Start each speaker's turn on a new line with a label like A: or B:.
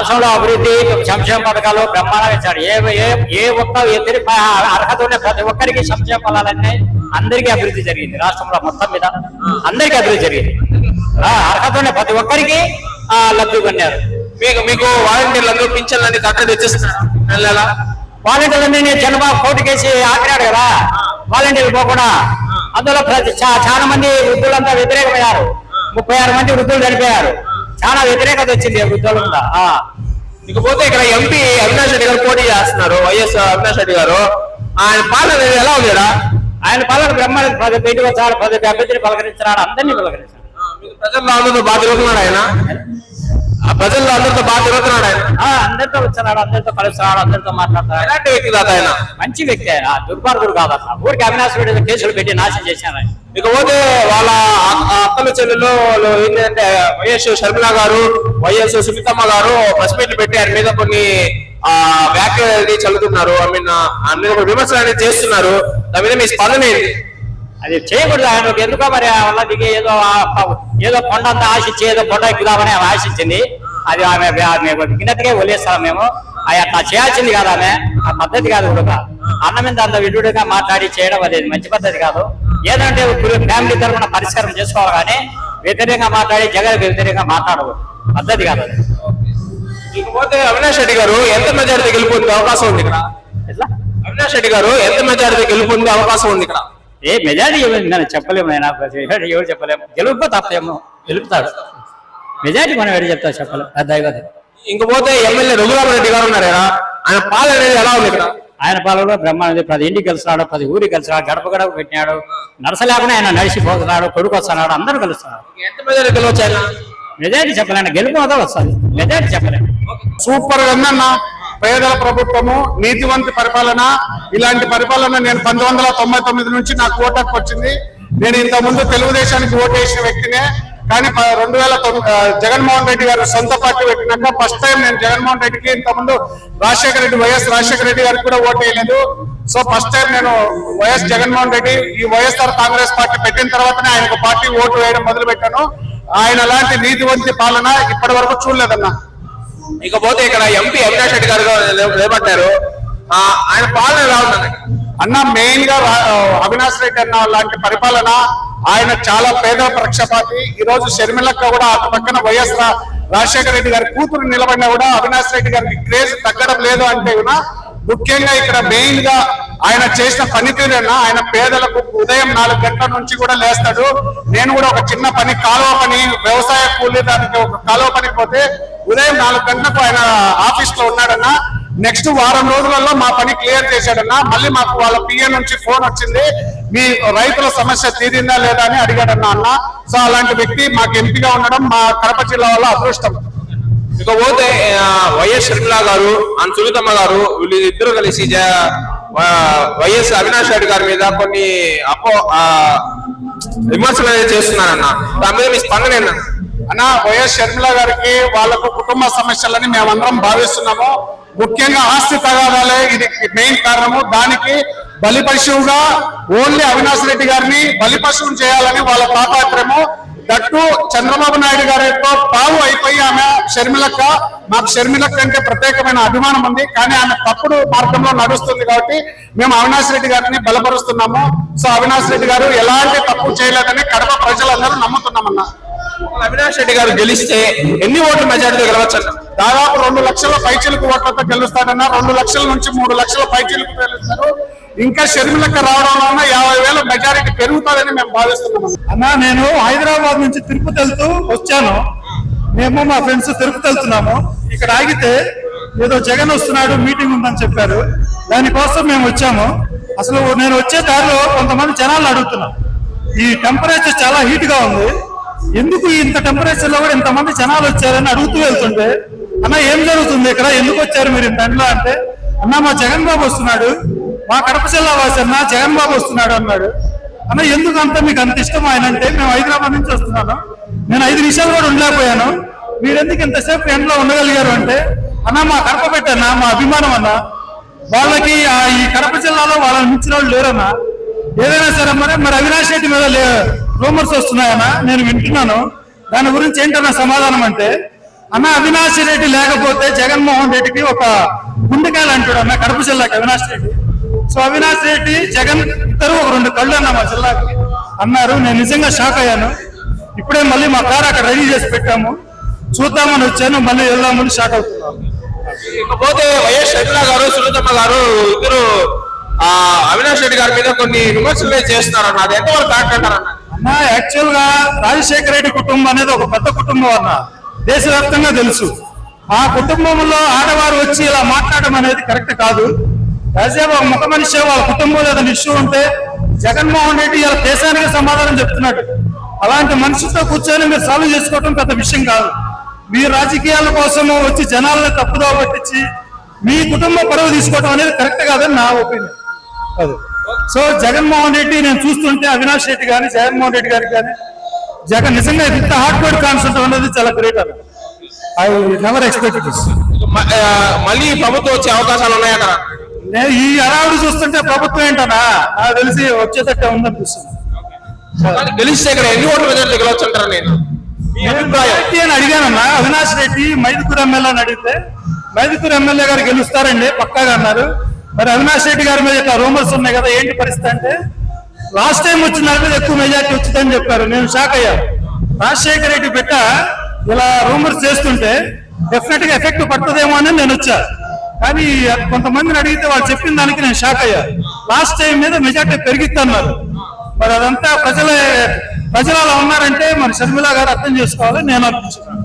A: రాష్ట్రంలో అభివృద్ధి సంక్షేమ పథకాలు బ్రహ్మాండంగా ఇచ్చాడు. ఏ ఒక్క అర్హత ఉన్న ప్రతి ఒక్కరికి సంక్షేమ ఫలాలన్నీ అందరికీ అభివృద్ధి జరిగింది. రాష్ట్రంలో మొత్తం మీద అందరికీ అభివృద్ధి జరిగింది. అర్హత ఉన్న ప్రతి ఒక్కరికి లబ్ధి పొందారు.
B: మీకు వాలంటీర్లు పింఛన్లన్నీ కరెక్ట్ తెచ్చిస్తున్నారు.
A: వాలంటీర్లన్నీ నేను చంద్రబాబు కోర్టుకేసి ఆపినాడు కదా, వాలంటీర్లు పోకుండా. అందులో చాలా మంది వృద్ధులంతా వ్యతిరేకమయ్యారు. 36 మంది వృద్ధులు చనిపోయారు. చాలా వ్యతిరేకత వచ్చింది వృద్ధుల మీద.
B: ఇకపోతే ఇక్కడ ఎంపీ అవినాష్ రెడ్డి గారు పోటీ చేస్తున్నారు. వైఎస్ అవినాష్ రెడ్డి గారు, ఆయన పాలన ఎలా ఉంది?
A: ఆయన పాలన బ్రహ్మాండ, ప్రతి ఇంటికి వచ్చాడు, ప్రతి అభ్యర్థిని పలకరించాడు, అందరినీ పలకరించాడు.
B: ప్రజల్లో అందరితో బాగా తిరుగుతున్నాడు ఆయన. ప్రజల్లో అందరితో బాగా తిరుగుతున్నాడు ఆయన.
A: అందరితో వచ్చాడు, అందరితో కలుస్తున్నాడు, అందరితో మాట్లాడతాడు.
B: ఎలాంటి వ్యక్తి కాదు ఆయన?
A: మంచి వ్యక్తి ఆయన, దుర్మార్గుడు కాదు. అసలు ఊరికి అవినాష్ రెడ్డి కేసులు పెట్టి నాశనం చేశారు ఆయన.
B: ఇకపోతే వాళ్ళ అక్కల చెల్లెలు ఏంటంటే వైఎస్ షర్మిల గారు, వైఎస్ సునీతమ్మ గారు ప్రెస్ మీట్లు పెట్టి ఆయన మీద కొన్ని వ్యాఖ్యలు చల్లుతున్నారు. విమర్శలు అనేది చేస్తున్నారు. దాని మీద మీ స్పందన ఏంటి?
A: అది చేయకూడదు. ఆయన ఎందుకో మరి వల్ల దిగి ఏదో కొండంత ఆశించి ఏదో కొండ ఎక్కుదామని ఆమె ఆశించింది. అది ఆమె విజ్ఞతగా వదిలేస్తాం మేము. అది అట్లా చేయాల్సింది కాదు. ఆమె ఆ పద్ధతి కాదు. కూడా అన్న మీద అంత విడుగా మాట్లాడి చేయడం అనేది మంచి పద్ధతి కాదు. ఏదంటే ఫ్యామిలీ తరఫున పరిష్కారం చేసుకోవాలి కానీ వ్యతిరేకంగా మాట్లాడి జగన్ వ్యతిరేకంగా మాట్లాడకూడదు, పద్ధతి కాదు అది.
B: ఇకపోతే అవినాష్ రెడ్డి గారు ఎంత మెజారిటీ గెలుపొందే అవకాశం ఉంది ఇక్కడ?
A: ఎట్లా
B: అవినాష్ రెడ్డి గారు ఎంత మెజారిటీ గెలుపొందే అవకాశం ఉంది ఇక్కడ?
A: మెజారిటీ నేను చెప్పలేము. ఎవరు చెప్పలేము. గెలుపు తప్పేమో గెలుపుతాడు. మెజారిటీ మనం ఎవరు చెప్తా చెప్పలేము. అది.
B: ఇంకపోతే ఎమ్మెల్యే రఘురామరెడ్డి గారు ఉన్నారు కదా, ఆయన పాలన అనేది ఎలా ఉంది ఇక్కడ?
A: ఆయన పాలనలో బ్రహ్మాండ, ప్రతి ఇంటికి కలిసినాడు, ప్రతి ఊరికి కలిసినాడు, గడప గడప పెట్టినాడు. నడసలేకుండా ఆయన నడిచిపోతున్నాడు, కొడుకు వస్తున్నాడు, అందరూ కలుస్తున్నాడు.
B: ఎంత మెజారిటీ గెలవచ్చు ఆయన?
A: మెజారిటీ చెప్పలేను, గెలుపు అదే వస్తుంది. మెజారిటీ చెప్పలేము.
C: సూపర్ గా ఉందన్న. పేదల ప్రభుత్వము, నీతివంతి పరిపాలన. ఇలాంటి పరిపాలన నేను 1999 నుంచి నాకు ఓటకు వచ్చింది. నేను ఇంతకుముందు తెలుగుదేశానికి ఓటేసిన వ్యక్తినే. కానీ 2009 జగన్మోహన్ రెడ్డి గారు సొంత పార్టీ పెట్టినాక ఫస్ట్ టైం నేను జగన్మోహన్ రెడ్డికి, ఇంతకుముందు రాజశేఖర రెడ్డి, వైఎస్ రాజశేఖర రెడ్డి గారికి కూడా ఓటు వేయలేదు. సో ఫస్ట్ టైం నేను వైఎస్ జగన్మోహన్ రెడ్డి ఈ వైఎస్ఆర్ కాంగ్రెస్ పార్టీ పెట్టిన తర్వాతనే ఆయనకు పార్టీ ఓటు వేయడం మొదలు పెట్టాను. ఆయన లాంటి నీతివంతి పాలన ఇప్పటి వరకు చూడలేదన్నా.
B: ఇకపోతే ఇక్కడ ఎంపీ అవినాష్ రెడ్డి గారు లేబట్టారు. ఆయన పాలన ఎలా ఉందండి
C: అన్న? మెయిన్ గా అవినాష్ రెడ్డి అన్న లాంటి పరిపాలన. ఆయన చాలా పేద పక్షపాతి. ఈ రోజు షర్మిలక్క కూడా అటు పక్కన వైఎస్ రాజశేఖర రెడ్డి గారి కూతురు నిలబడినా కూడా అవినాష్ రెడ్డి గారికి క్రేజ్ తగ్గడం లేదు అంటే కూడా ముఖ్యంగా ఇక్కడ మెయిన్ గా ఆయన చేసిన పనితీరన్నా. ఆయన పేదలకు ఉదయం 4 గంటల నుంచి కూడా లేస్తాడు. నేను కూడా ఒక చిన్న పని, కాలువ పని, వ్యవసాయ కూలీ దానికి ఒక కాలువ పని పోతే ఉదయం 4 గంటలకు ఆయన ఆఫీస్ లో ఉన్నాడన్నా. నెక్స్ట్ వారం రోజులలో మా పని క్లియర్ చేశాడన్నా. మళ్ళీ మాకు వాళ్ళ పిఏ నుంచి ఫోన్ వచ్చింది, మీ రైతుల సమస్య తీరిందా లేదా అని అడిగాడన్నా అన్న. సో అలాంటి వ్యక్తి మాకు ఎంపీగా ఉండడం మా కడప జిల్లా వల్ల అదృష్టం.
B: ఇకపోతే వైఎస్ షర్మిల గారు, సునీతమ్మ గారు, వీళ్ళిద్దరూ కలిసి వైఎస్ అవినాష్ రెడ్డి గారి మీద కొన్ని విమర్శలు అనేది చేస్తున్నారన్న. దాని మీద మీ స్పందన ఏంటన్నా?
C: అన్న, వైఎస్ షర్మిల గారికి వాళ్ళకు కుటుంబ సమస్యలని మేమందరం భావిస్తున్నాము. ముఖ్యంగా ఆస్తి తగాదాలే ఇది మెయిన్ కారణము. దానికి బలి పశువుగా ఓన్లీ అవినాష్ రెడ్డి గారిని బలి పశువును చేయాలని వాళ్ళ తాపత్రయము. దట్టు చంద్రబాబు నాయుడు గారితో తావు అయిపోయి ఆమె షర్మిలక్క, మాకు షర్మిలక్క అంటే ప్రత్యేకమైన అభిమానం ఉంది. కానీ ఆమె తప్పుడు మార్గంలో నడుస్తుంది కాబట్టి మేము అవినాష్ రెడ్డి గారిని బలపరుస్తున్నాము. సో అవినాష్ రెడ్డి గారు ఎలాంటి తప్పు చేయలేదని కడప ప్రజలందరూ నమ్ముతున్నామన్నా.
B: అవినాష్ రెడ్డి గారు గెలిస్తే ఎన్ని ఓట్ల మెజారిటీ గెలవచ్చు?
C: దాదాపు 2 లక్షల పైచిలకు ఓట్లతో గెలుస్తాడన్నా. 2 లక్షల నుంచి 3 లక్షల పైచిలకు గెలుస్తారు. ఇంకా షర్మిలక్క రావడం వలన 50,000 మెజారిటీ పెరుగుతుందని మేము భావిస్తున్నాము.
D: అన్నా, నేను హైదరాబాద్ నుంచి తిరుపతి వెళ్తూ వచ్చాను. మేము మా ఫ్రెండ్స్ తిరుపతి వెళ్తున్నాము. ఇక్కడ ఆగితే ఏదో జగన్ వస్తున్నాడు, మీటింగ్ ఉందని చెప్పారు. దానికోసం మేము వచ్చాము. అసలు నేను వచ్చే దారిలో కొంతమంది జనాలు అడుగుతున్నాం, ఈ టెంపరేచర్ చాలా హీట్ గా ఉంది, ఎందుకు ఇంత టెంపరేచర్ లో కూడా ఇంతమంది జనాలు వచ్చారని అడుగుతూ వెళ్తుంటే, అన్న ఏం జరుగుతుంది ఇక్కడ, ఎందుకు వచ్చారు మీరు ఇంత ఎండలో అంటే, అన్న మా జగన్ బాబు వస్తున్నాడు, మా కడప జిల్లా వాసి అన్న జగన్ బాబు వస్తున్నాడు అన్నాడు. అన్న ఎందుకు అంత మీకు అంత ఇష్టం ఆయన అంటే, మేము హైదరాబాద్ నుంచి వస్తున్నాను, నేను 5 నిమిషాలు కూడా ఉండలేకపోయాను, మీరెందుకు ఇంతసేపు ఎండలో ఉండగలిగారు అంటే, అన్న మా కడప పెట్టన్నా, మా అభిమానం అన్న, వాళ్ళకి ఈ కడప జిల్లాలో వాళ్ళని మించిన వాళ్ళు లేరన్నా. ఏదైనా సరే మరి అవినాష్ రెడ్డి మీద రూమర్స్ వస్తున్నాయన్నా, నేను వింటున్నాను, దాని గురించి ఏంటన్నా సమాధానం అంటే, అన్న అవినాష్ రెడ్డి లేకపోతే జగన్మోహన్ రెడ్డికి ఒక గుండెకాయలు అంటాడు అన్న కడప జిల్లాకి అవినాష్ రెడ్డి. సో అవినాష్ రెడ్డి జగన్ ఇద్దరు ఒక 2 కళ్ళు అన్న మా జిల్లాకి అన్నారు. నేను నిజంగా షాక్ అయ్యాను. ఇప్పుడే మళ్ళీ మా కారు అక్కడ రెడీ చేసి పెట్టాము, చూద్దామని వచ్చాను, మళ్ళీ వెళ్దామని షాక్ అవుతున్నాను.
B: ఇకపోతే వైఎస్ షర్మిల గారు సునీతమ్మ గారు ఇద్దరు అవినాష్ రెడ్డి గారి మీద కొన్ని విమర్శలు చేస్తున్నారు. అది ఎంతవరకు కరెక్ట్ అంటారన్న?
D: అన్న యాక్చువల్ గా రాజశేఖర రెడ్డి కుటుంబం అనేది ఒక పెద్ద కుటుంబం అన్న, దేశవ్యాప్తంగా తెలుసు. ఆ కుటుంబంలో ఆడవారు వచ్చి ఇలా మాట్లాడడం అనేది కరెక్ట్ కాదు. రాజేవ ముఖ మనిషి వాళ్ళ కుటుంబంలో ఏదైనా ఇష్యూ ఉంటే జగన్మోహన్ రెడ్డి ఇలా దేశానికి సమాధానం చెప్తున్నాడు. అలాంటి మనిషితో కూర్చొని మీరు సాల్వ్ చేసుకోవడం పెద్ద విషయం కాదు. మీ రాజకీయాల కోసం వచ్చి జనాలను తప్పుదో పట్టించి మీ కుటుంబం పరువు తీసుకోవడం అనేది కరెక్ట్ కాదని నా ఒపీనియన్. అది సో జగన్మోహన్ రెడ్డి నేను చూస్తుంటే అవినాష్ రెడ్డి కానీ జగన్మోహన్ రెడ్డి గారికి కానీ జగన్ నిజంగా ఇంత హార్డ్ కోర్ కాన్సెప్ట్ అనేది చాలా గ్రేట్ అన్న. I never expect this.
B: మళ్ళీ ప్రభుత్వం వచ్చే అవకాశాలు ఉన్నాయట.
D: నేను ఈ అరావుడు చూస్తుంటే ప్రభుత్వం ఏంటన్నా నాకు తెలిసి వచ్చేటట్టే ఉందనిపిస్తుంది.
B: గెలిస్తే ఇక్కడ ఎన్ని ఓట్ల మెజార్టీ గెలవచ్చు అంటారు? నేను
D: అని అడిగానన్నా అవినాష్ రెడ్డి మైదుకూరు ఎమ్మెల్యే అని అడిగితే మైదుకూరు ఎమ్మెల్యే గారు గెలుస్తారండి పక్కాగా అన్నారు. మరి అవినాష్ రెడ్డి గారి మీద ఇట్లా రూమర్స్ ఉన్నాయి కదా, ఏంటి పరిస్థితి అంటే లాస్ట్ టైం వచ్చిన దాని మీద ఎక్కువ మెజార్టీ వచ్చిందని చెప్పారు. నేను షాక్ అయ్యాను. రాజశేఖర రెడ్డి బిడ్డ ఇలా రూమర్స్ చేస్తుంటే డెఫినెట్ గా ఎఫెక్ట్ పడుతుందేమో అని నేను వచ్చా. కానీ కొంతమందిని అడిగితే వాళ్ళు చెప్పిన దానికి నేను షాక్ అయ్యా. లాస్ట్ టైం మీద మెజార్టీ పెరిగిద్దన్నారు. మరి అదంతా ప్రజలు అలా ఉన్నారంటే మరి షర్మిల గారు అర్థం చేసుకోవాలని నేను అనిపించున్నాను.